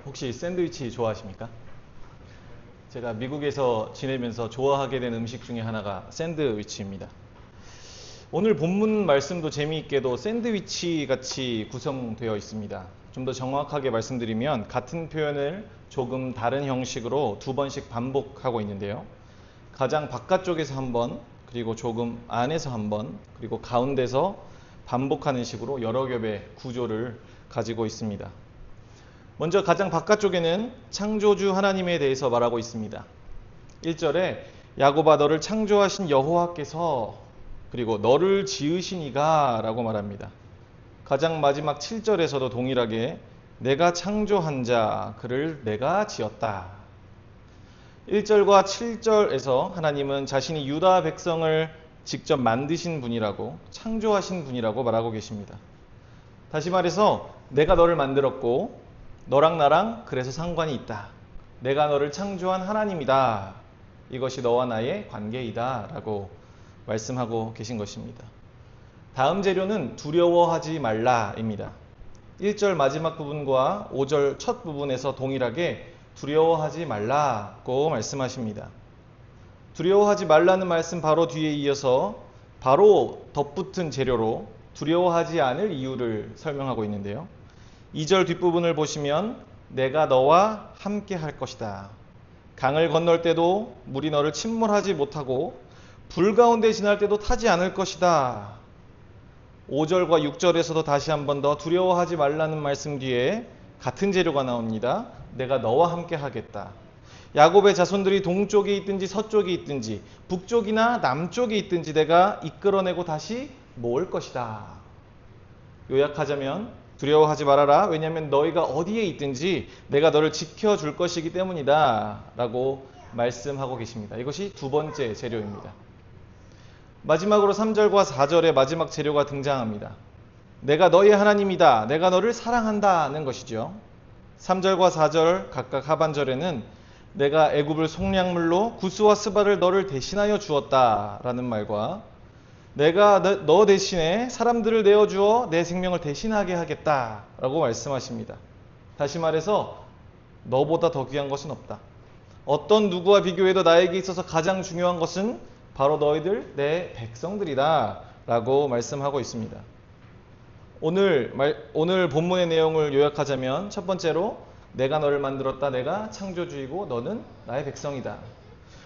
혹시 샌드위치 좋아하십니까? 제가 미국에서 지내면서 좋아하게 된 음식 중에 하나가 샌드위치입니다. 오늘 본문 말씀도 재미있게도 샌드위치 같이 구성되어 있습니다. 좀 더 정확하게 말씀드리면 같은 표현을 조금 다른 형식으로 두 번씩 반복하고 있는데요. 가장 바깥쪽에서 한 번, 그리고 조금 안에서 한 번, 그리고 가운데서 반복하는 식으로 여러 겹의 구조를 가지고 있습니다. 먼저 가장 바깥쪽에는 창조주 하나님에 대해서 말하고 있습니다. 1절에 야곱아 너를 창조하신 여호와께서 그리고 너를 지으신 이가 라고 말합니다. 가장 마지막 7절에서도 동일하게 내가 창조한 자 그를 내가 지었다. 1절과 7절에서 하나님은 자신이 유다 백성을 직접 만드신 분이라고 창조하신 분이라고 말하고 계십니다. 다시 말해서 내가 너를 만들었고 너랑 나랑 그래서 상관이 있다. 내가 너를 창조한 하나님이다. 이것이 너와 나의 관계이다 라고 말씀하고 계신 것입니다. 다음 재료는 두려워하지 말라입니다. 1절 마지막 부분과 5절 첫 부분에서 동일하게 두려워하지 말라고 말씀하십니다. 두려워하지 말라는 말씀 바로 뒤에 이어서 바로 덧붙은 재료로 두려워하지 않을 이유를 설명하고 있는데요. 2절 뒷부분을 보시면 내가 너와 함께 할 것이다. 강을 건널 때도 물이 너를 침몰하지 못하고 불 가운데 지날 때도 타지 않을 것이다. 5절과 6절에서도 다시 한 번 더 두려워하지 말라는 말씀 뒤에 같은 재료가 나옵니다. 내가 너와 함께 하겠다. 야곱의 자손들이 동쪽에 있든지 서쪽에 있든지 북쪽이나 남쪽에 있든지 내가 이끌어내고 다시 모을 것이다. 요약하자면 두려워하지 말아라. 왜냐하면 너희가 어디에 있든지 내가 너를 지켜줄 것이기 때문이다 라고 말씀하고 계십니다. 이것이 두 번째 재료입니다. 마지막으로 3절과 4절의 마지막 재료가 등장합니다. 내가 너의 하나님이다. 내가 너를 사랑한다는 것이죠. 3절과 4절 각각 하반절에는 내가 애굽을 속량물로 구스와 스바를 너를 대신하여 주었다라는 말과 내가 너 대신에 사람들을 내어주어 내 생명을 대신하게 하겠다라고 말씀하십니다. 다시 말해서 너보다 더 귀한 것은 없다. 어떤 누구와 비교해도 나에게 있어서 가장 중요한 것은 바로 너희들 내 백성들이다 라고 말씀하고 있습니다. 오늘 본문의 내용을 요약하자면 첫 번째로 내가 너를 만들었다. 내가 창조주이고 너는 나의 백성이다.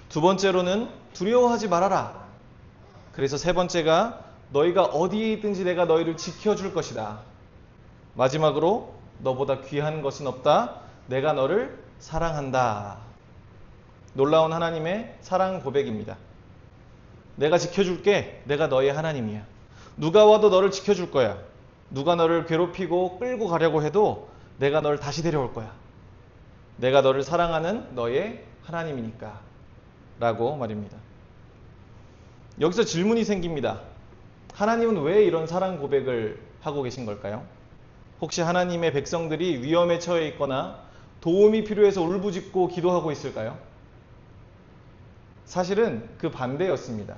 두 번째로는 두려워하지 말아라. 그래서 세 번째가 너희가 어디에 있든지 내가 너희를 지켜줄 것이다. 마지막으로 너보다 귀한 것은 없다. 내가 너를 사랑한다. 놀라운 하나님의 사랑 고백입니다. 내가 지켜줄게. 내가 너의 하나님이야. 누가 와도 너를 지켜줄 거야. 누가 너를 괴롭히고 끌고 가려고 해도 내가 너를 다시 데려올 거야. 내가 너를 사랑하는 너의 하나님이니까 라고 말입니다. 여기서 질문이 생깁니다. 하나님은 왜 이런 사랑 고백을 하고 계신 걸까요? 혹시 하나님의 백성들이 위험에 처해 있거나 도움이 필요해서 울부짖고 기도하고 있을까요? 사실은 그 반대였습니다.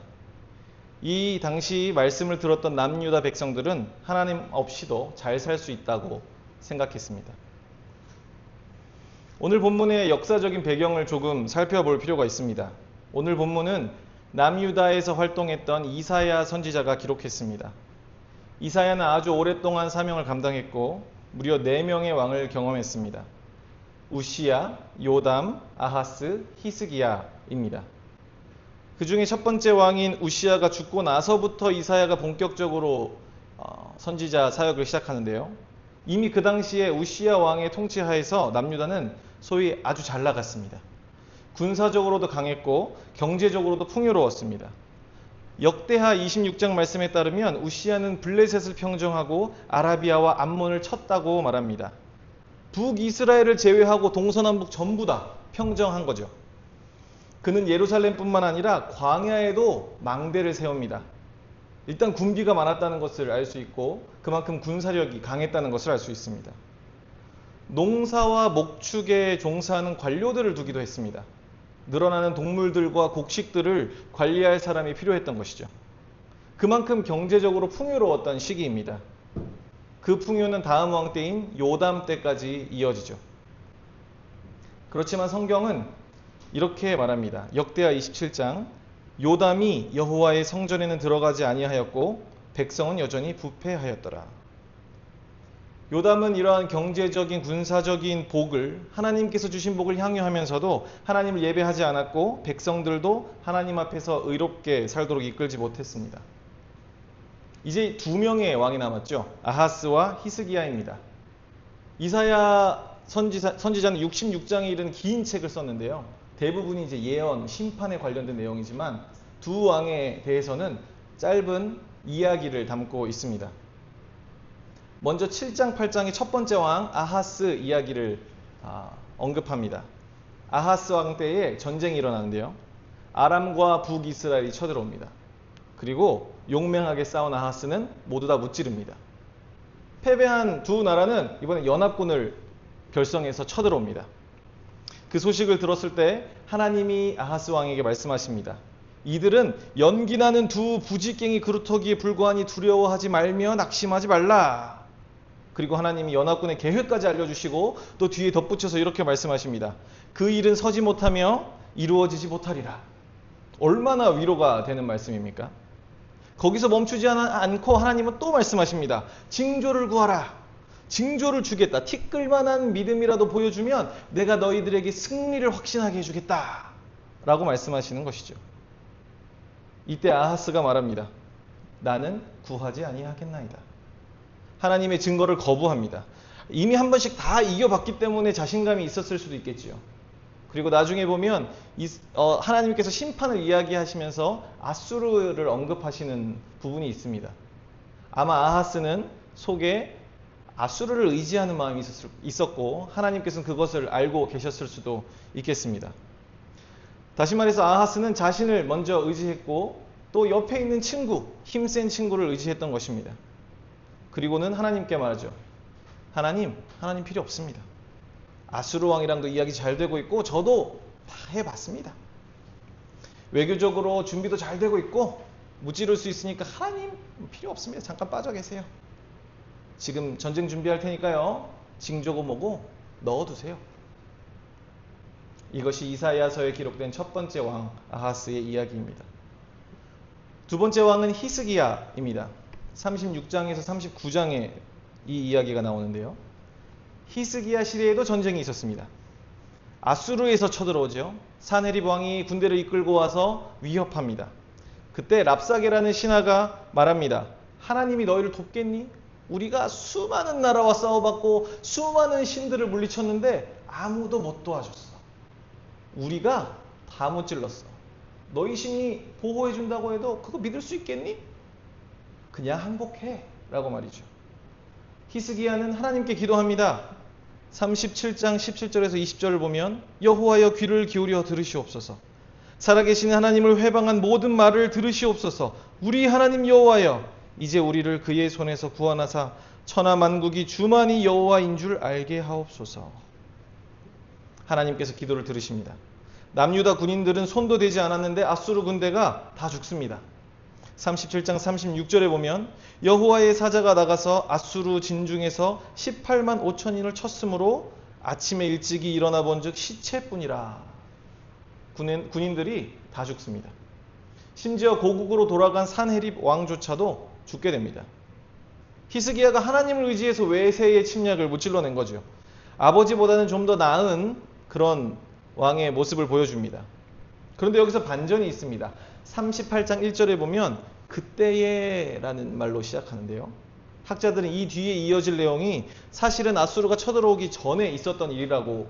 이 당시 말씀을 들었던 남유다 백성들은 하나님 없이도 잘 살 수 있다고 생각했습니다. 오늘 본문의 역사적인 배경을 조금 살펴볼 필요가 있습니다. 오늘 본문은 남유다에서 활동했던 이사야 선지자가 기록했습니다. 이사야는 아주 오랫동안 사명을 감당했고 무려 4명의 왕을 경험했습니다. 우시야, 요담, 아하스, 히스기야입니다. 그 중에 첫 번째 왕인 우시야가 죽고 나서부터 이사야가 본격적으로 선지자 사역을 시작하는데요. 이미 그 당시에 우시야 왕의 통치하에서 남유다는 소위 아주 잘 나갔습니다. 군사적으로도 강했고 경제적으로도 풍요로웠습니다. 역대하 26장 말씀에 따르면 우시야는 블레셋을 평정하고 아라비아와 암몬을 쳤다고 말합니다. 북이스라엘을 제외하고 동서남북 전부 다 평정한 거죠. 그는 예루살렘뿐만 아니라 광야에도 망대를 세웁니다. 일단 군비가 많았다는 것을 알 수 있고 그만큼 군사력이 강했다는 것을 알 수 있습니다. 농사와 목축에 종사하는 관료들을 두기도 했습니다. 늘어나는 동물들과 곡식들을 관리할 사람이 필요했던 것이죠. 그만큼 경제적으로 풍요로웠던 시기입니다. 그 풍요는 다음 왕 때인 요담 때까지 이어지죠. 그렇지만 성경은 이렇게 말합니다. 역대하 27장 요담이 여호와의 성전에는 들어가지 아니하였고 백성은 여전히 부패하였더라. 요담은 이러한 경제적인 군사적인 복을 하나님께서 주신 복을 향유하면서도 하나님을 예배하지 않았고 백성들도 하나님 앞에서 의롭게 살도록 이끌지 못했습니다. 이제 두 명의 왕이 남았죠. 아하스와 히스기야입니다. 이사야 선지자는 66장에 이른 긴 책을 썼는데요. 대부분이 이제 예언, 심판에 관련된 내용이지만 두 왕에 대해서는 짧은 이야기를 담고 있습니다. 먼저 7장, 8장의 첫 번째 왕 아하스 이야기를 언급합니다. 아하스 왕 때에 전쟁이 일어나는데요. 아람과 북이스라엘이 쳐들어옵니다. 그리고 용맹하게 싸운 아하스는 모두 다 무찌릅니다. 패배한 두 나라는 이번에 연합군을 결성해서 쳐들어옵니다. 그 소식을 들었을 때 하나님이 아하스 왕에게 말씀하십니다. 이들은 연기나는 두 부지깽이 그루터기에 불과하니 두려워하지 말며 낙심하지 말라. 그리고 하나님이 연합군의 계획까지 알려주시고 또 뒤에 덧붙여서 이렇게 말씀하십니다. 그 일은 서지 못하며 이루어지지 못하리라. 얼마나 위로가 되는 말씀입니까? 거기서 멈추지 않고 하나님은 또 말씀하십니다. 징조를 구하라. 징조를 주겠다. 티끌만한 믿음이라도 보여주면 내가 너희들에게 승리를 확신하게 해주겠다. 라고 말씀하시는 것이죠. 이때 아하스가 말합니다. 나는 구하지 아니하겠나이다. 하나님의 증거를 거부합니다. 이미 한 번씩 다 이겨봤기 때문에 자신감이 있었을 수도 있겠지요. 그리고 나중에 보면 하나님께서 심판을 이야기하시면서 아수르를 언급하시는 부분이 있습니다. 아마 아하스는 속에 아수르를 의지하는 마음이 있었고 하나님께서는 그것을 알고 계셨을 수도 있겠습니다. 다시 말해서 아하스는 자신을 먼저 의지했고 또 옆에 있는 친구, 힘센 친구를 의지했던 것입니다. 그리고는 하나님께 말하죠. 하나님 필요 없습니다. 아수르 왕이랑도 이야기 잘 되고 있고 저도 다 해봤습니다. 외교적으로 준비도 잘 되고 있고 무찌를 수 있으니까 하나님 필요 없습니다. 잠깐 빠져 계세요. 지금 전쟁 준비할 테니까요. 징조고 뭐고 넣어두세요. 이것이 이사야서에 기록된 첫 번째 왕 아하스의 이야기입니다. 두 번째 왕은 히스기야입니다. 36장에서 39장에 이 이야기가 나오는데요. 히스기야 시대에도 전쟁이 있었습니다. 아수르에서 쳐들어오죠. 사네립 왕이 군대를 이끌고 와서 위협합니다. 그때 랍사게라는 신하가 말합니다. 하나님이 너희를 돕겠니? 우리가 수많은 나라와 싸워봤고 수많은 신들을 물리쳤는데 아무도 못 도와줬어. 우리가 다 무찔렀어. 너희 신이 보호해준다고 해도 그거 믿을 수 있겠니? 그냥 항복해 라고 말이죠. 히스기야는 하나님께 기도합니다. 37장 17절에서 20절을 보면 여호와여 귀를 기울여 들으시옵소서. 살아계신 하나님을 회방한 모든 말을 들으시옵소서. 우리 하나님 여호와여 이제 우리를 그의 손에서 구원하사 천하 만국이 주만이 여호와인 줄 알게 하옵소서. 하나님께서 기도를 들으십니다. 남유다 군인들은 손도 대지 않았는데 아수르 군대가 다 죽습니다. 37장 36절에 보면 여호와의 사자가 나가서 아수르 진중에서 18만 5천인을 쳤으므로 아침에 일찍이 일어나 본즉 시체뿐이라. 군인들이 다 죽습니다. 심지어 고국으로 돌아간 산헤립 왕조차도 죽게 됩니다. 히스기야가 하나님을 의지해서 외세의 침략을 무찔러낸 거죠. 아버지보다는 좀 더 나은 그런 왕의 모습을 보여줍니다. 그런데 여기서 반전이 있습니다. 38장 1절에 보면 그때에 라는 말로 시작하는데요. 학자들은 이 뒤에 이어질 내용이 사실은 아수르가 쳐들어오기 전에 있었던 일이라고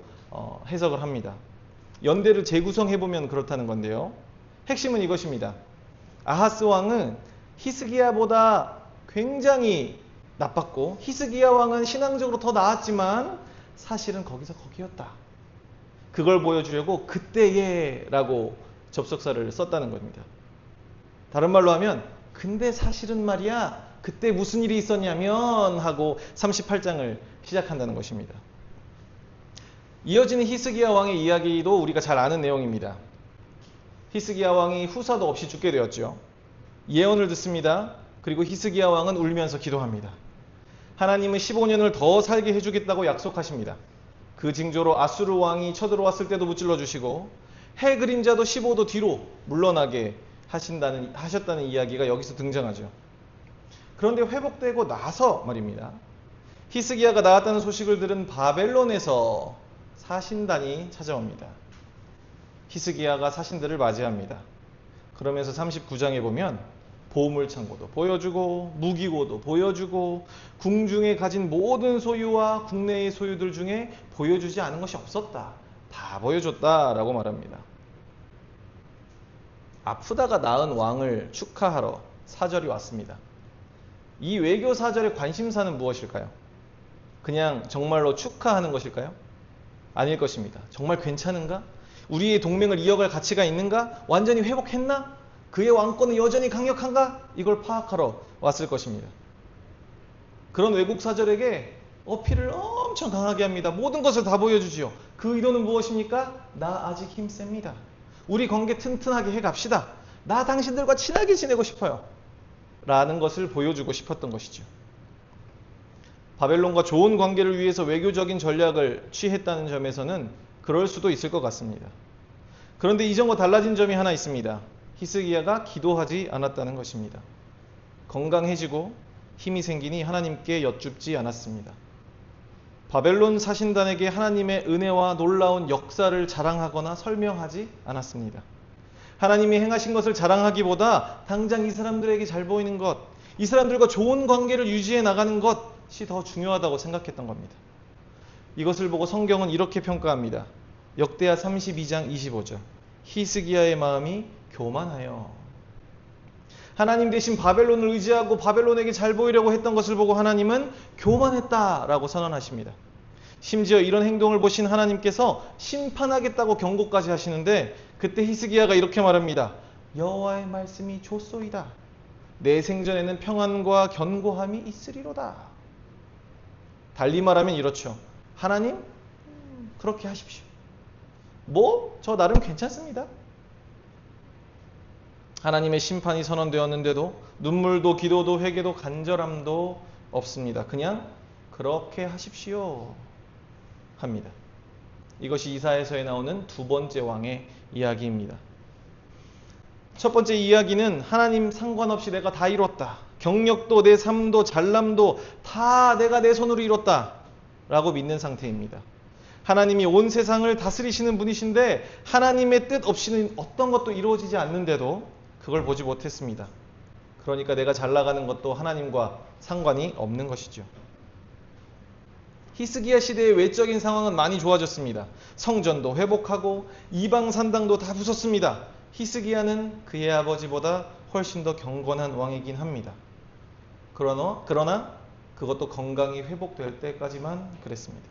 해석을 합니다. 연대를 재구성해보면 그렇다는 건데요. 핵심은 이것입니다. 아하스 왕은 히스기야보다 굉장히 나빴고 히스기야 왕은 신앙적으로 더 나았지만 사실은 거기서 거기였다. 그걸 보여주려고 그때에 라고 접속사를 썼다는 겁니다. 다른 말로 하면 근데 사실은 말이야 그때 무슨 일이 있었냐면 하고 38장을 시작한다는 것입니다. 이어지는 히스기야 왕의 이야기도 우리가 잘 아는 내용입니다. 히스기야 왕이 후사도 없이 죽게 되었죠. 예언을 듣습니다. 그리고 히스기야 왕은 울면서 기도합니다. 하나님은 15년을 더 살게 해주겠다고 약속하십니다. 그 징조로 아수르 왕이 쳐들어왔을 때도 무찔러 주시고 해 그림자도 15도 뒤로 물러나게 하셨다는 이야기가 여기서 등장하죠. 그런데 회복되고 나서 말입니다. 히스기야가 나았다는 소식을 들은 바벨론에서 사신단이 찾아옵니다. 히스기야가 사신들을 맞이합니다. 그러면서 39장에 보면 보물창고도 보여주고 무기고도 보여주고 궁중에 가진 모든 소유와 국내의 소유들 중에 보여주지 않은 것이 없었다. 다 보여줬다라고 말합니다. 아프다가 나은 왕을 축하하러 사절이 왔습니다. 이 외교 사절의 관심사는 무엇일까요? 그냥 정말로 축하하는 것일까요? 아닐 것입니다. 정말 괜찮은가? 우리의 동맹을 이어갈 가치가 있는가? 완전히 회복했나? 그의 왕권은 여전히 강력한가? 이걸 파악하러 왔을 것입니다. 그런 외국 사절에게 어필을 엄청 강하게 합니다. 모든 것을 다 보여주지요. 그 의도는 무엇입니까? 나 아직 힘셉니다. 우리 관계 튼튼하게 해갑시다. 나 당신들과 친하게 지내고 싶어요. 라는 것을 보여주고 싶었던 것이죠. 바벨론과 좋은 관계를 위해서 외교적인 전략을 취했다는 점에서는 그럴 수도 있을 것 같습니다. 그런데 이전과 달라진 점이 하나 있습니다. 히스기야가 기도하지 않았다는 것입니다. 건강해지고 힘이 생기니 하나님께 여쭙지 않았습니다. 바벨론 사신단에게 하나님의 은혜와 놀라운 역사를 자랑하거나 설명하지 않았습니다. 하나님이 행하신 것을 자랑하기보다 당장 이 사람들에게 잘 보이는 것, 이 사람들과 좋은 관계를 유지해 나가는 것이 더 중요하다고 생각했던 겁니다. 이것을 보고 성경은 이렇게 평가합니다. 역대하 32장 25절. 히스기야의 마음이 교만하여. 하나님 대신 바벨론을 의지하고 바벨론에게 잘 보이려고 했던 것을 보고 하나님은 교만했다라고 선언하십니다. 심지어 이런 행동을 보신 하나님께서 심판하겠다고 경고까지 하시는데 그때 히스기야가 이렇게 말합니다. 여호와의 말씀이 좋소이다. 내 생전에는 평안과 견고함이 있으리로다. 달리 말하면 이렇죠. 하나님 그렇게 하십시오. 저 나름 괜찮습니다. 하나님의 심판이 선언되었는데도 눈물도 기도도 회개도 간절함도 없습니다. 그냥 그렇게 하십시오 합니다. 이것이 이사야서에 나오는 두 번째 왕의 이야기입니다. 첫 번째 이야기는 하나님 상관없이 내가 다 이뤘다. 경력도 내 삶도 잘남도 다 내가 내 손으로 이뤘다 라고 믿는 상태입니다. 하나님이 온 세상을 다스리시는 분이신데 하나님의 뜻 없이는 어떤 것도 이루어지지 않는데도 그걸 보지 못했습니다. 그러니까 내가 잘 나가는 것도 하나님과 상관이 없는 것이죠. 히스기야 시대의 외적인 상황은 많이 좋아졌습니다. 성전도 회복하고 이방 산당도 다 부쉈습니다. 히스기야는 그의 아버지보다 훨씬 더 경건한 왕이긴 합니다. 그러나 그것도 건강이 회복될 때까지만 그랬습니다.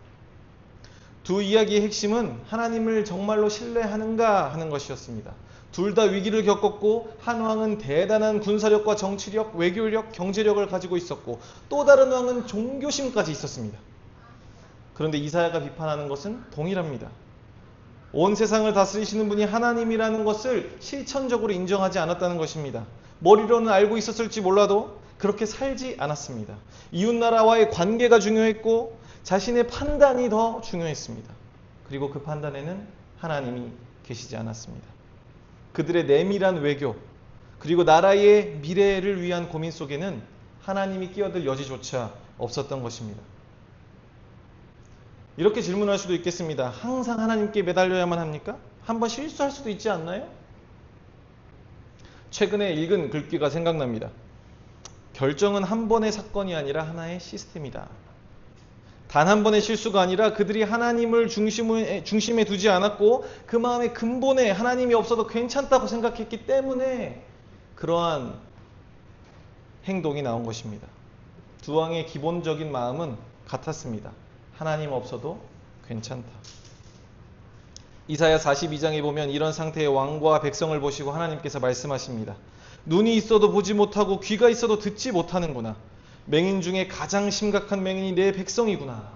두 이야기의 핵심은 하나님을 정말로 신뢰하는가 하는 것이었습니다. 둘 다 위기를 겪었고 한 왕은 대단한 군사력과 정치력, 외교력, 경제력을 가지고 있었고 또 다른 왕은 종교심까지 있었습니다. 그런데 이사야가 비판하는 것은 동일합니다. 온 세상을 다스리시는 분이 하나님이라는 것을 실천적으로 인정하지 않았다는 것입니다. 머리로는 알고 있었을지 몰라도 그렇게 살지 않았습니다. 이웃나라와의 관계가 중요했고 자신의 판단이 더 중요했습니다. 그리고 그 판단에는 하나님이 계시지 않았습니다. 그들의 내밀한 외교, 그리고 나라의 미래를 위한 고민 속에는 하나님이 끼어들 여지조차 없었던 것입니다. 이렇게 질문할 수도 있겠습니다. 항상 하나님께 매달려야만 합니까? 한번 실수할 수도 있지 않나요? 최근에 읽은 글귀가 생각납니다. 결정은 한 번의 사건이 아니라 하나의 시스템이다. 단 한 번의 실수가 아니라 그들이 하나님을 중심에 두지 않았고 그 마음의 근본에 하나님이 없어도 괜찮다고 생각했기 때문에 그러한 행동이 나온 것입니다. 두 왕의 기본적인 마음은 같았습니다. 하나님 없어도 괜찮다. 이사야 42장에 보면 이런 상태의 왕과 백성을 보시고 하나님께서 말씀하십니다. 눈이 있어도 보지 못하고 귀가 있어도 듣지 못하는구나. 맹인 중에 가장 심각한 맹인이 내 백성이구나.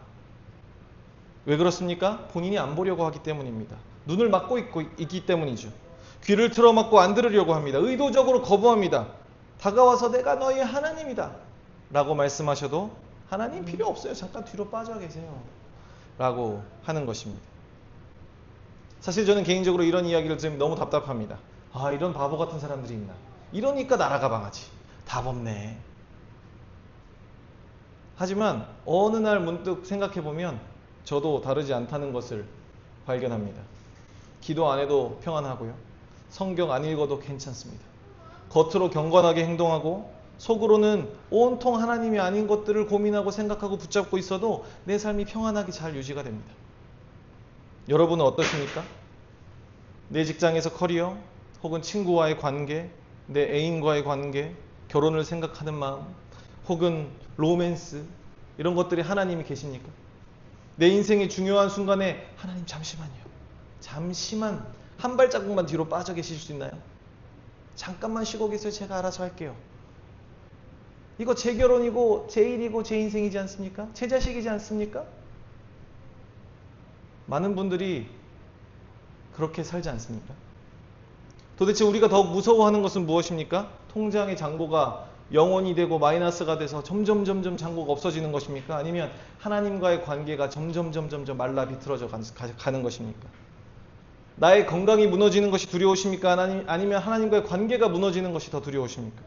왜 그렇습니까? 본인이 안 보려고 하기 때문입니다. 눈을 막고 있기 때문이죠. 귀를 틀어막고 안 들으려고 합니다. 의도적으로 거부합니다. 다가와서 내가 너희의 하나님이다 라고 말씀하셔도 하나님 필요 없어요. 잠깐 뒤로 빠져 계세요. 라고 하는 것입니다. 사실 저는 개인적으로 이런 이야기를 들으면 너무 답답합니다. 아, 이런 바보 같은 사람들이 있나. 이러니까 나라가 망하지. 답 없네. 하지만 어느 날 문득 생각해보면 저도 다르지 않다는 것을 발견합니다. 기도 안 해도 평안하고요. 성경 안 읽어도 괜찮습니다. 겉으로 경건하게 행동하고 속으로는 온통 하나님이 아닌 것들을 고민하고 생각하고 붙잡고 있어도 내 삶이 평안하게 잘 유지가 됩니다. 여러분은 어떠십니까? 내 직장에서 커리어, 혹은 친구와의 관계, 내 애인과의 관계, 결혼을 생각하는 마음, 혹은 로맨스, 이런 것들이 하나님이 계십니까? 내 인생의 중요한 순간에 하나님 잠시만요. 잠시만 한 발자국만 뒤로 빠져 계실 수 있나요? 잠깐만 쉬고 계세요. 제가 알아서 할게요. 이거 제 결혼이고 제 일이고 제 인생이지 않습니까? 제 자식이지 않습니까? 많은 분들이 그렇게 살지 않습니까? 도대체 우리가 더욱 무서워하는 것은 무엇입니까? 통장의 잔고가 0원이 되고 마이너스가 돼서 점점 잔고가 없어지는 것입니까? 아니면 하나님과의 관계가 점점 말라 비틀어져 가는 것입니까? 나의 건강이 무너지는 것이 두려우십니까? 아니면 하나님과의 관계가 무너지는 것이 더 두려우십니까?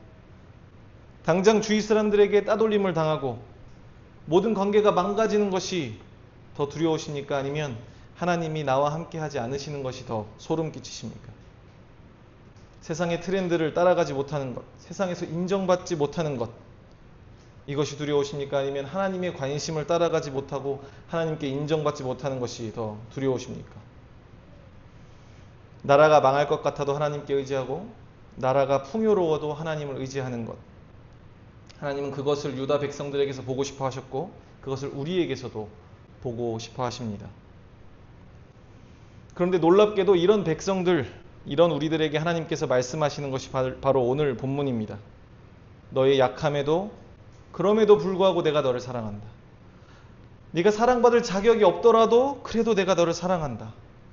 당장 주위 사람들에게 따돌림을 당하고 모든 관계가 망가지는 것이 더 두려우십니까? 아니면 하나님이 나와 함께 하지 않으시는 것이 더 소름 끼치십니까? 세상의 트렌드를 따라가지 못하는 것, 세상에서 인정받지 못하는 것, 이것이 두려우십니까? 아니면 하나님의 관심을 따라가지 못하고 하나님께 인정받지 못하는 것이 더 두려우십니까? 나라가 망할 것 같아도 하나님께 의지하고 나라가 풍요로워도 하나님을 의지하는 것, 하나님은 그것을 유다 백성들에게서 보고 싶어 하셨고 그것을 우리에게서도 보고 싶어 하십니다. 그런데 놀랍게도 이런 백성들, 이런 우리들에게 하나님께서 말씀하시는 것이 바로 오늘 본문입니다. 너의 약함에도 그럼에도 불구하고 내가 너를 사랑한다. 네가 사랑받을 자격이 없더라도 그래도 내가 너를 사랑한다.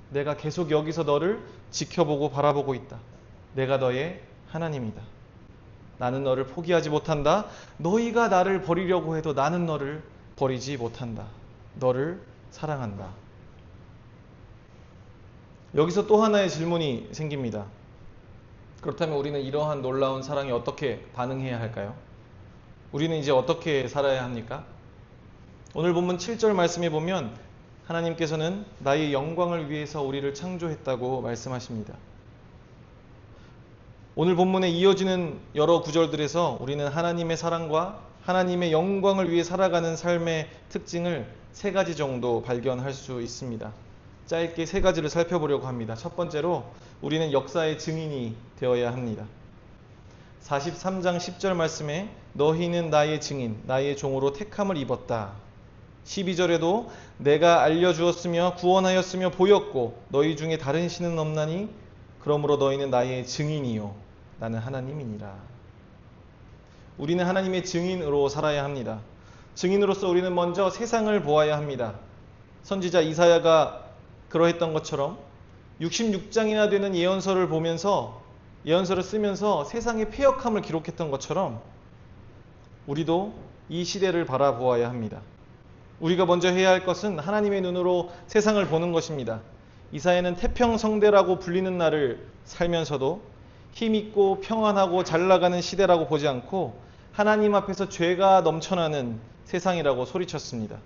내가 계속 여기서 너를 지켜보고 바라보고 있다. 내가 너의 하나님이다. 나는 너를 포기하지 못한다. 너희가 나를 버리려고 해도 나는 너를 버리지 못한다. 너를 사랑한다. 여기서 또 하나의 질문이 생깁니다. 그렇다면 우리는 이러한 놀라운 사랑에 어떻게 반응해야 할까요? 우리는 이제 어떻게 살아야 합니까? 오늘 본문 7절 말씀에 보면 하나님께서는 나의 영광을 위해서 우리를 창조했다고 말씀하십니다. 오늘 본문에 이어지는 여러 구절들에서 우리는 하나님의 사랑과 하나님의 영광을 위해 살아가는 삶의 특징을 3가지 정도 발견할 수 있습니다. 짧게 3가지를 살펴보려고 합니다. 첫 번째로 우리는 역사의 증인이 되어야 합니다. 43장 10절 말씀에 너희는 나의 증인, 나의 종으로 택함을 입었다. 12절에도 내가 알려주었으며 구원하였으며 보였고 너희 중에 다른 신은 없나니 그러므로 너희는 나의 증인이요 나는 하나님이니라. 우리는 하나님의 증인으로 살아야 합니다. 증인으로서 우리는 먼저 세상을 보아야 합니다. 선지자 이사야가 그러했던 것처럼 66장이나 되는 예언서를 보면서 예언서를 쓰면서 세상의 패역함을 기록했던 것처럼 우리도 이 시대를 바라보아야 합니다. 우리가 먼저 해야 할 것은 하나님의 눈으로 세상을 보는 것입니다. 이사야는 태평성대라고 불리는 날을 살면서도 힘있고 평안하고 잘나가는 시대라고 보지 않고 하나님 앞에서 죄가 넘쳐나는 세상이라고 소리쳤습니다.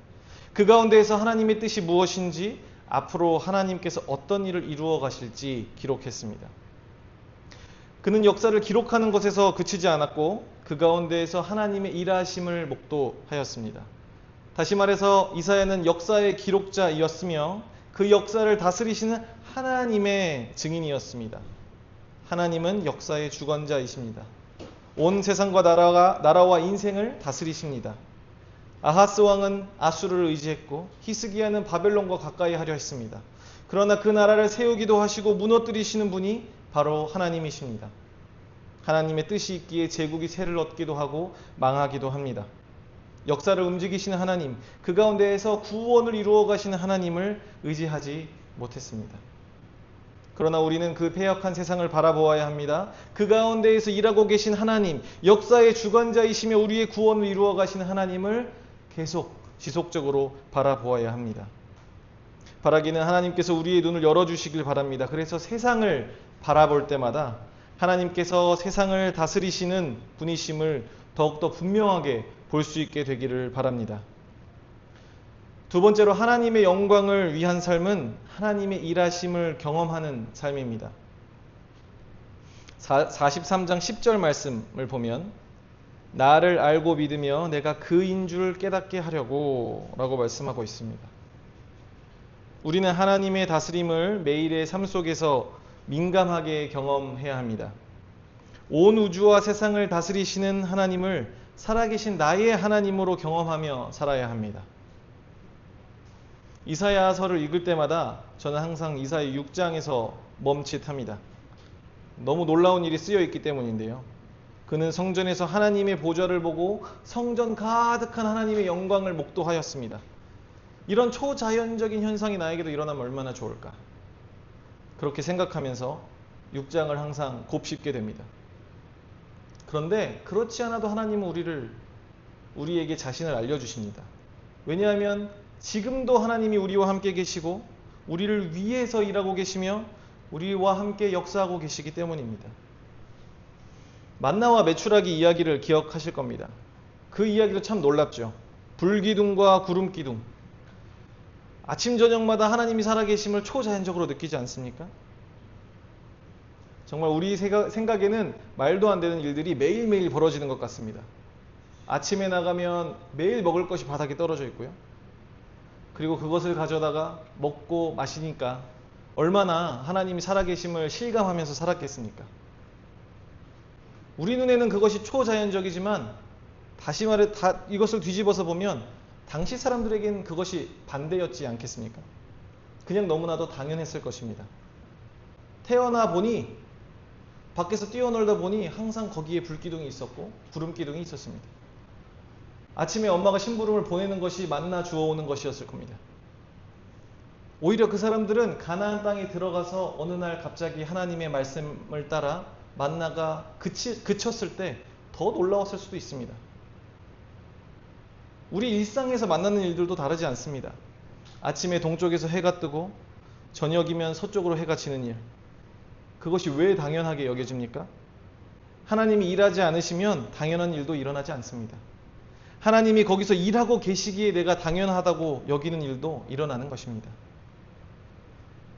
그 가운데에서 하나님의 뜻이 무엇인지 앞으로 하나님께서 어떤 일을 이루어 가실지 기록했습니다. 그는 역사를 기록하는 것에서 그치지 않았고 그 가운데에서 하나님의 일하심을 목도하였습니다. 다시 말해서 이사야는 역사의 기록자이었으며 그 역사를 다스리시는 하나님의 증인이었습니다. 하나님은 역사의 주관자이십니다. 온 세상과 나라와 인생을 다스리십니다. 아하스 왕은 아수르를 의지했고 히스기야는 바벨론과 가까이 하려 했습니다. 그러나 그 나라를 세우기도 하시고 무너뜨리시는 분이 바로 하나님이십니다. 하나님의 뜻이 있기에 제국이 세를 얻기도 하고 망하기도 합니다. 역사를 움직이시는 하나님, 그 가운데에서 구원을 이루어 가시는 하나님을 의지하지 못했습니다. 그러나 우리는 그 패역한 세상을 바라보아야 합니다. 그 가운데에서 일하고 계신 하나님, 역사의 주관자이시며 우리의 구원을 이루어 가시는 하나님을 계속 지속적으로 바라보아야 합니다. 바라기는 하나님께서 우리의 눈을 열어주시길 바랍니다. 그래서 세상을 바라볼 때마다 하나님께서 세상을 다스리시는 분이심을 더욱더 분명하게 볼 수 있게 되기를 바랍니다. 두 번째로 하나님의 영광을 위한 삶은 하나님의 일하심을 경험하는 삶입니다. 43장 10절 말씀을 보면 나를 알고 믿으며 내가 그인 줄 깨닫게 하려고 라고 말씀하고 있습니다. 우리는 하나님의 다스림을 매일의 삶 속에서 민감하게 경험해야 합니다. 온 우주와 세상을 다스리시는 하나님을 살아계신 나의 하나님으로 경험하며 살아야 합니다. 이사야서를 읽을 때마다 저는 항상 이사야 6장에서 멈칫합니다. 너무 놀라운 일이 쓰여 있기 때문인데요. 그는 성전에서 하나님의 보좌를 보고 성전 가득한 하나님의 영광을 목도하였습니다. 이런 초자연적인 현상이 나에게도 일어나면 얼마나 좋을까. 그렇게 생각하면서 6장을 항상 곱씹게 됩니다. 그런데 그렇지 않아도 하나님은 우리에게 자신을 알려주십니다. 왜냐하면 지금도 하나님이 우리와 함께 계시고 우리를 위해서 일하고 계시며 우리와 함께 역사하고 계시기 때문입니다. 만나와 메추라기 이야기를 기억하실 겁니다. 그 이야기도 참 놀랍죠. 불기둥과 구름기둥. 아침 저녁마다 하나님이 살아계심을 초자연적으로 느끼지 않습니까? 정말 우리 생각에는 말도 안 되는 일들이 매일매일 벌어지는 것 같습니다. 아침에 나가면 매일 먹을 것이 바닥에 떨어져 있고요. 그리고 그것을 가져다가 먹고 마시니까 얼마나 하나님이 살아계심을 실감하면서 살았겠습니까? 우리 눈에는 그것이 초자연적이지만 다시 말해 이것을 뒤집어서 보면 당시 사람들에겐 그것이 반대였지 않겠습니까? 그냥 너무나도 당연했을 것입니다. 태어나 보니 밖에서 뛰어놀다 보니 항상 거기에 불기둥이 있었고 구름기둥이 있었습니다. 아침에 엄마가 심부름을 보내는 것이 만나 주워오는 것이었을 겁니다. 오히려 그 사람들은 가나안 땅에 들어가서 어느 날 갑자기 하나님의 말씀을 따라 만나가 그쳤을 때 더 놀라웠을 수도 있습니다. 우리 일상에서 만나는 일들도 다르지 않습니다. 아침에 동쪽에서 해가 뜨고 저녁이면 서쪽으로 해가 지는 일. 그것이 왜 당연하게 여겨집니까? 하나님이 일하지 않으시면 당연한 일도 일어나지 않습니다. 하나님이 거기서 일하고 계시기에 내가 당연하다고 여기는 일도 일어나는 것입니다.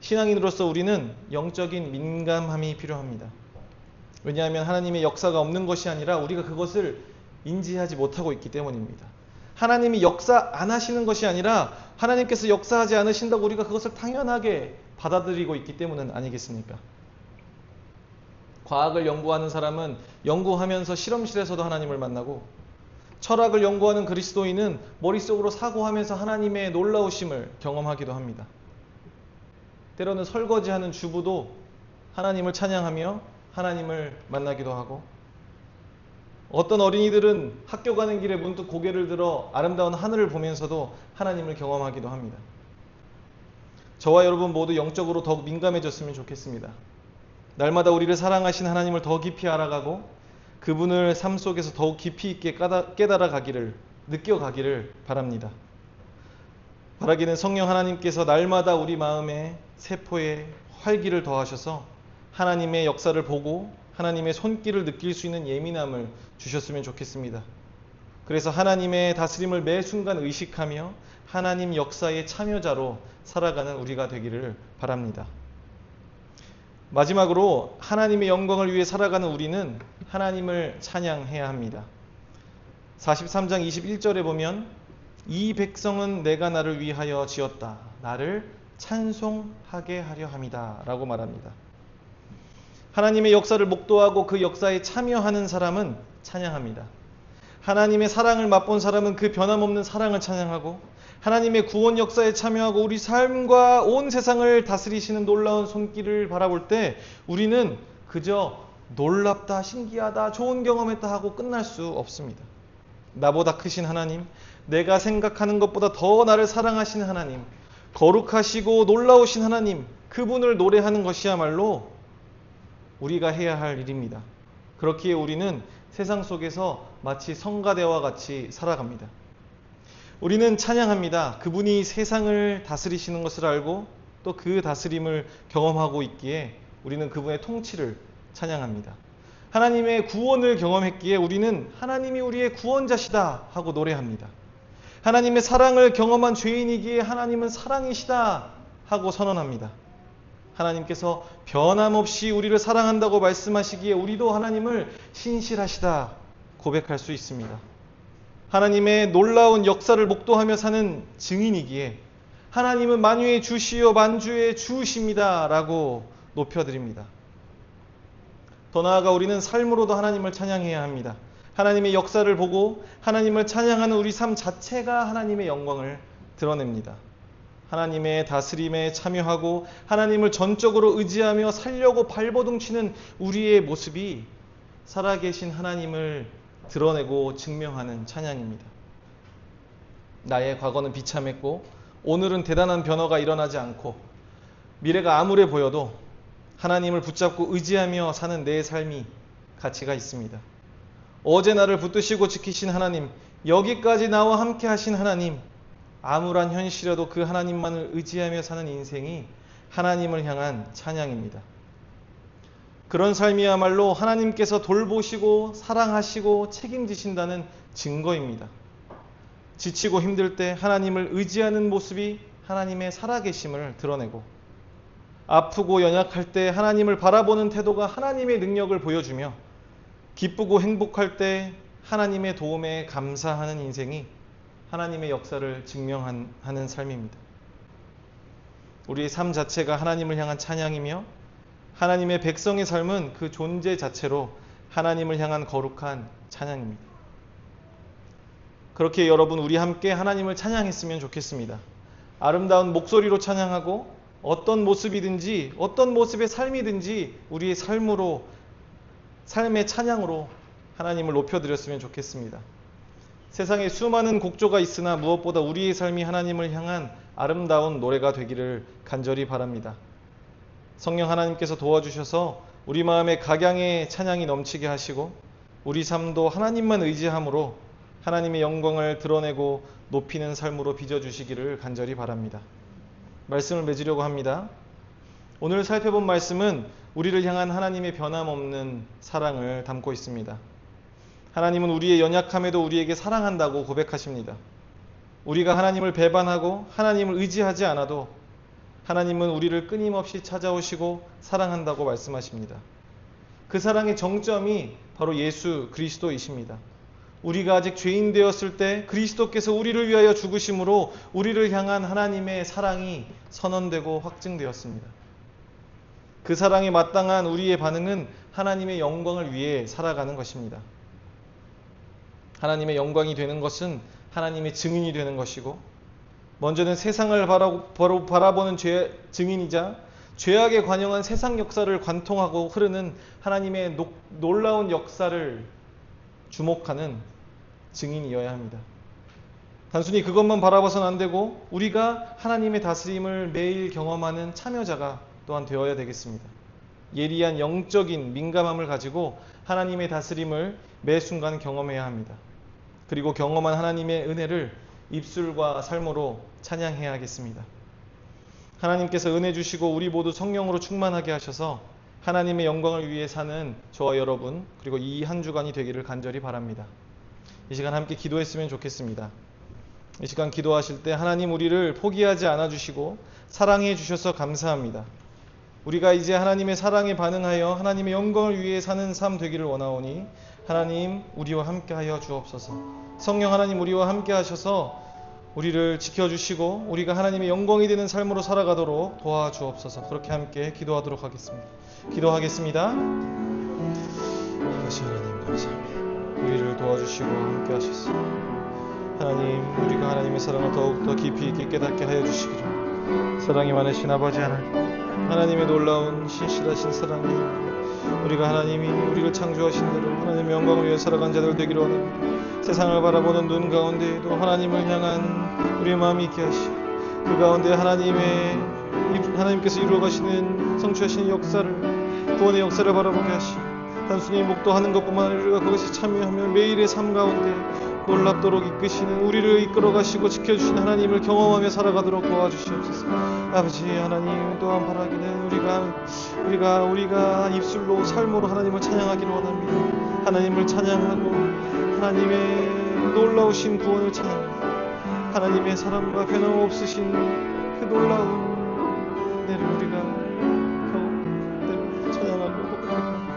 신앙인으로서 우리는 영적인 민감함이 필요합니다. 왜냐하면 하나님의 역사가 없는 것이 아니라 우리가 그것을 인지하지 못하고 있기 때문입니다. 하나님이 역사 안 하시는 것이 아니라 하나님께서 역사하지 않으신다고 우리가 그것을 당연하게 받아들이고 있기 때문은 아니겠습니까? 과학을 연구하는 사람은 연구하면서 실험실에서도 하나님을 만나고 철학을 연구하는 그리스도인은 머릿속으로 사고하면서 하나님의 놀라우심을 경험하기도 합니다. 때로는 설거지하는 주부도 하나님을 찬양하며 하나님을 만나기도 하고 어떤 어린이들은 학교 가는 길에 문득 고개를 들어 아름다운 하늘을 보면서도 하나님을 경험하기도 합니다. 저와 여러분 모두 영적으로 더욱 민감해졌으면 좋겠습니다. 날마다 우리를 사랑하신 하나님을 더 깊이 알아가고 그분을 삶 속에서 더욱 깊이 있게 깨달아가기를 느껴가기를 바랍니다. 바라기는 성령 하나님께서 날마다 우리 마음의 세포에 활기를 더하셔서 하나님의 역사를 보고 하나님의 손길을 느낄 수 있는 예민함을 주셨으면 좋겠습니다. 그래서 하나님의 다스림을 매 순간 의식하며 하나님 역사의 참여자로 살아가는 우리가 되기를 바랍니다. 마지막으로 하나님의 영광을 위해 살아가는 우리는 하나님을 찬양해야 합니다. 43장 21절에 보면 이 백성은 내가 나를 위하여 지었다. 나를 찬송하게 하려 함이다. 라고 말합니다. 하나님의 역사를 목도하고 그 역사에 참여하는 사람은 찬양합니다. 하나님의 사랑을 맛본 사람은 그 변함없는 사랑을 찬양하고 하나님의 구원 역사에 참여하고 우리 삶과 온 세상을 다스리시는 놀라운 손길을 바라볼 때 우리는 그저 놀랍다, 신기하다, 좋은 경험했다 하고 끝날 수 없습니다. 나보다 크신 하나님, 내가 생각하는 것보다 더 나를 사랑하시는 하나님, 거룩하시고 놀라우신 하나님, 그분을 노래하는 것이야말로 우리가 해야 할 일입니다. 그렇기에 우리는 세상 속에서 마치 성가대와 같이 살아갑니다. 우리는 찬양합니다. 그분이 세상을 다스리시는 것을 알고 또 그 다스림을 경험하고 있기에 우리는 그분의 통치를 찬양합니다. 하나님의 구원을 경험했기에 우리는 하나님이 우리의 구원자시다 하고 노래합니다. 하나님의 사랑을 경험한 죄인이기에 하나님은 사랑이시다 하고 선언합니다. 하나님께서 변함없이 우리를 사랑한다고 말씀하시기에 우리도 하나님을 신실하시다 고백할 수 있습니다. 하나님의 놀라운 역사를 목도하며 사는 증인이기에 하나님은 만유의 주시요 만주의 주십니다 라고 높여드립니다. 더 나아가 우리는 삶으로도 하나님을 찬양해야 합니다. 하나님의 역사를 보고 하나님을 찬양하는 우리 삶 자체가 하나님의 영광을 드러냅니다. 하나님의 다스림에 참여하고 하나님을 전적으로 의지하며 살려고 발버둥치는 우리의 모습이 살아계신 하나님을 드러내고 증명하는 찬양입니다. 나의 과거는 비참했고 오늘은 대단한 변화가 일어나지 않고 미래가 암울해 보여도 하나님을 붙잡고 의지하며 사는 내 삶이 가치가 있습니다. 어제 나를 붙드시고 지키신 하나님, 여기까지 나와 함께 하신 하나님, 암울한 현실에도 그 하나님만을 의지하며 사는 인생이 하나님을 향한 찬양입니다. 그런 삶이야말로 하나님께서 돌보시고 사랑하시고 책임지신다는 증거입니다. 지치고 힘들 때 하나님을 의지하는 모습이 하나님의 살아계심을 드러내고 아프고 연약할 때 하나님을 바라보는 태도가 하나님의 능력을 보여주며 기쁘고 행복할 때 하나님의 도움에 감사하는 인생이 하나님의 역사를 증명하는 삶입니다. 우리의 삶 자체가 하나님을 향한 찬양이며 하나님의 백성의 삶은 그 존재 자체로 하나님을 향한 거룩한 찬양입니다. 그렇게 여러분 우리 함께 하나님을 찬양했으면 좋겠습니다. 아름다운 목소리로 찬양하고 어떤 모습이든지 어떤 모습의 삶이든지 우리의 삶으로 삶의 찬양으로 하나님을 높여드렸으면 좋겠습니다. 세상에 수많은 곡조가 있으나 무엇보다 우리의 삶이 하나님을 향한 아름다운 노래가 되기를 간절히 바랍니다. 성령 하나님께서 도와주셔서 우리 마음에 각양의 찬양이 넘치게 하시고 우리 삶도 하나님만 의지함으로 하나님의 영광을 드러내고 높이는 삶으로 빚어주시기를 간절히 바랍니다. 말씀을 맺으려고 합니다. 오늘 살펴본 말씀은 우리를 향한 하나님의 변함없는 사랑을 담고 있습니다. 하나님은 우리의 연약함에도 우리에게 사랑한다고 고백하십니다. 우리가 하나님을 배반하고 하나님을 의지하지 않아도 하나님은 우리를 끊임없이 찾아오시고 사랑한다고 말씀하십니다. 그 사랑의 정점이 바로 예수 그리스도이십니다. 우리가 아직 죄인 되었을 때 그리스도께서 우리를 위하여 죽으심으로 우리를 향한 하나님의 사랑이 선언되고 확증되었습니다. 그 사랑에 마땅한 우리의 반응은 하나님의 영광을 위해 살아가는 것입니다. 하나님의 영광이 되는 것은 하나님의 증인이 되는 것이고 먼저는 세상을 바라보는 증인이자 죄악에 관영한 세상 역사를 관통하고 흐르는 하나님의 놀라운 역사를 주목하는 증인이어야 합니다. 단순히 그것만 바라봐서는 안 되고 우리가 하나님의 다스림을 매일 경험하는 참여자가 또한 되어야 되겠습니다. 예리한 영적인 민감함을 가지고 하나님의 다스림을 매 순간 경험해야 합니다. 그리고 경험한 하나님의 은혜를 입술과 삶으로 찬양해야 하겠습니다. 하나님께서 은혜 주시고 우리 모두 성령으로 충만하게 하셔서 하나님의 영광을 위해 사는 저와 여러분 그리고 이 한 주간이 되기를 간절히 바랍니다. 이 시간 함께 기도했으면 좋겠습니다. 이 시간 기도하실 때 하나님 우리를 포기하지 않아 주시고 사랑해 주셔서 감사합니다. 우리가 이제 하나님의 사랑에 반응하여 하나님의 영광을 위해 사는 삶 되기를 원하오니 하나님 우리와 함께하여 주옵소서. 성령 하나님 우리와 함께 하셔서 우리를 지켜주시고 우리가 하나님의 영광이 되는 삶으로 살아가도록 도와주옵소서. 그렇게 함께 기도하도록 하겠습니다. 기도하겠습니다. 다시 하나님 감사합니다. 우리를 도와주시고 함께 하셨소. 하나님 우리가 하나님의 사랑을 더욱더 깊이 있게 깨닫게 하여 주시기를. 사랑이 많으신 아버지 하나님의 놀라운 신실하신 사랑이 우리가 하나님이 우리를 창조하신 대로 하나님의 영광을 위해 살아간 자들 되기를 원합니다. 세상을 바라보는 눈 가운데에도 하나님을 향한 우리의 마음이 있게 하시고 그 가운데 하나님께서 이루어가시는 성취하시는 역사를 구원의 역사를 바라보게 하시고 단순히 목도하는 것뿐만 아니라 그것이 참여하며 매일의 삶 가운데 놀랍도록 이끄시는, 우리를 이끌어 가시고 지켜주신 하나님을 경험하며 살아가도록 도와주시옵소서. 아버지 하나님, 또한 바라기는 우리가 입술로 삶으로 하나님을 찬양하기를 원합니다. 하나님을 찬양하고 하나님의 놀라우신 구원을 찬양하고 하나님의 사랑과 변함없으신 그 놀라운 은혜를 우리가 찬양하고 고백합니다.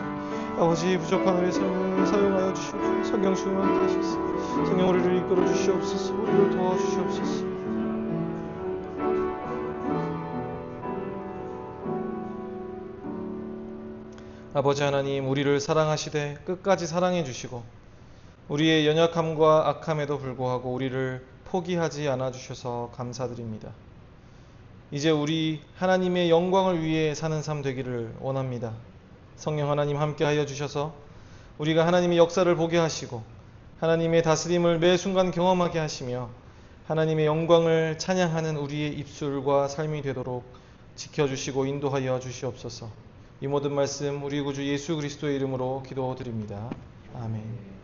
아버지, 부족한 우리의 삶을 사용하여 주시옵소서. 성령 충만 함께 하시옵소서. 성령 우리를 이끌어 주시옵소서. 우리를 도와주시옵소서. 아버지 하나님, 우리를 사랑하시되 끝까지 사랑해 주시고 우리의 연약함과 악함에도 불구하고 우리를 포기하지 않아 주셔서 감사드립니다. 이제 우리 하나님의 영광을 위해 사는 삶 되기를 원합니다. 성령 하나님 함께하여 주셔서 우리가 하나님의 역사를 보게 하시고 하나님의 다스림을 매 순간 경험하게 하시며 하나님의 영광을 찬양하는 우리의 입술과 삶이 되도록 지켜주시고 인도하여 주시옵소서. 이 모든 말씀 우리 구주 예수 그리스도의 이름으로 기도드립니다. 아멘.